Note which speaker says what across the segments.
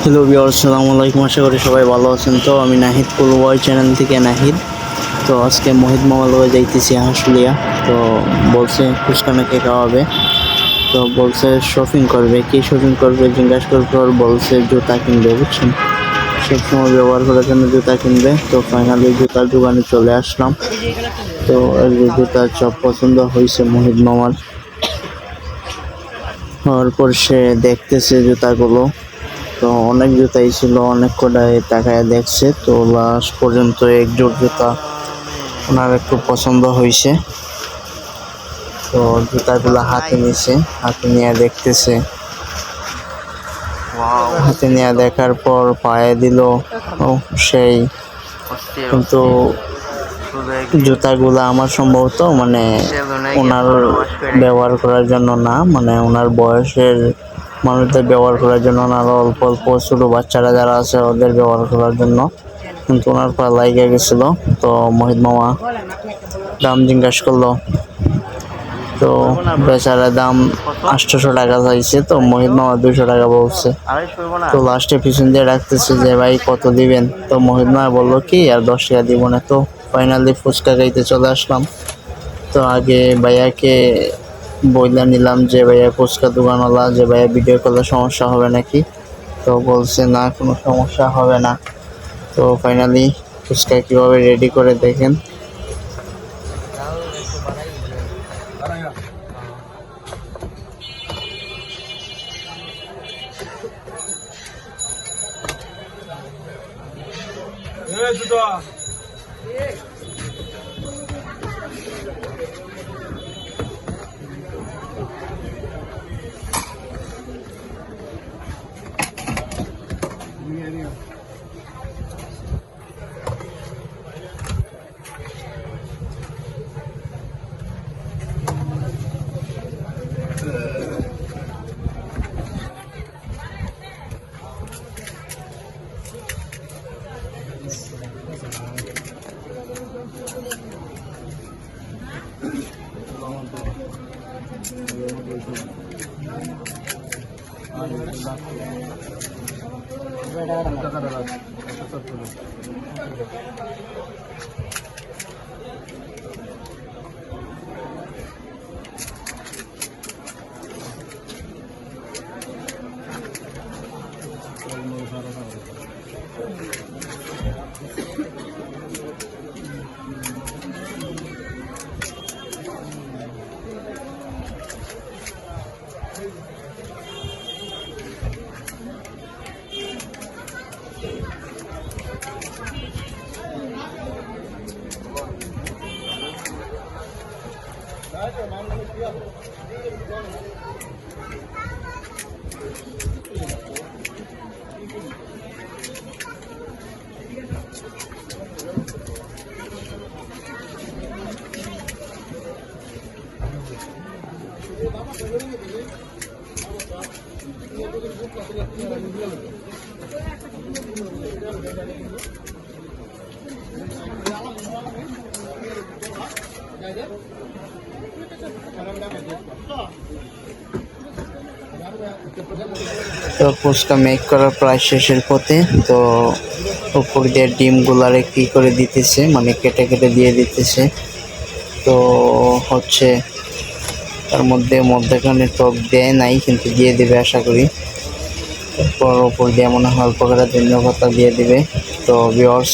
Speaker 1: Hello viewers, আসসালামু আলাইকুম। আশা করি সবাই ভালো আছেন। তো আমি নাহিদ কুল বয় চ্যানেল থেকে নাহিদ। তো আজকে মোহিত মামার লগে যাইতেছি হাঁসুলিয়া। তো বলছে ফুচকা নাকি খাওয়াবে। তো বলছে শপিং করবে, কি শপিং করবে জিজ্ঞাসা করার পর বলছে জুতা কিনবে, বুঝছেন, সবসময় ব্যবহার করার জন্য জুতা কিনবে। তো ফাইনালি জুতার দোকানে চলে আসলাম। তো এই যে জুতা সব পছন্দ হয়েছে মোহিত মামার। হওয়ার পর সে দেখতেছে জুতাগুলো। তো অনেক জুতাই ছিল, অনেক কটাই তাকায় দেখছে। তো লাস্ট পর্যন্ত এক জোড় জুতা ওনার একটু পছন্দ হয়েছে। তো জুতাগুলো হাতে নিছে, হাতে নিয়ে দেখতেছে। হাতে নিয়ে দেখার পর পায়ে দিল। ও সেই, কিন্তু জুতাগুলো আমার সম্ভবত মানে ওনার ব্যবহার করার জন্য না, মানে ওনার বয়সের মানুষদের ব্যবহার করার জন্য না, আরো অল্প অল্প ছোটো বাচ্চারা যারা আছে ওদের ব্যবহার করার জন্য। কিন্তু ওনার পা লাইগা গেছিল। তো মোহিত মামা দাম জিজ্ঞাসা করলো। তো বেচারা দাম 800 টাকা চাইছে। তো মোহিত মামা 200 টাকা বলছে। তো লাস্টে পিছন দিয়ে রাখতেছে যে ভাই কত দিবেন। তো মোহিত মামা বললো কি আর 10 টাকা দিব না। তো ফাইনালি ফুচকা খাইতে চলে আসলাম। তো আগে ভাইয়াকে বইলা নিলাম যে ভাইয়া ফুচকা দোকানওয়ালা, যে ভাইয়া ভিডিও করলে সমস্যা হবে নাকি। তো বলছে না, কোনো সমস্যা হবে না। তো ফাইনালি ফুচকা কীভাবে রেডি করে দেখেন। তো ফুচকা মেক করার প্রায় শেষের পথে। তো উপর দিয়ে ডিমগুলারে কি করে দিতেছে, মানে কেটে কেটে দিয়ে দিতেছে। তো হচ্ছে তার মধ্যেখানে টক দেয় নাই, কিন্তু দিয়ে দিবে আশা করি। তারপর উপর দিয়ে মনে হয় অল্প করে ধনিয়া পাতা দিয়ে দিবে। তো ভিউয়ার্স,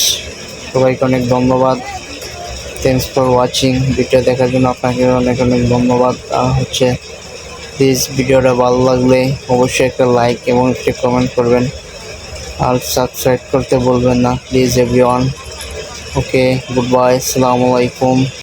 Speaker 1: সবাইকে অনেক ধন্যবাদ। Thanks for watching. ভিডিও দেখার জন্য আপনাকে অনেক অনেক ধন্যবাদ। আর হচ্ছে প্লিজ ভিডিওটা ভালো লাগলে অবশ্যই একটা লাইক এবং একটা কমেন্ট করবেন, আর সাবস্ক্রাইব করতে বলবেন না please everyone. Okay, good bye, আসসালামু আলাইকুম।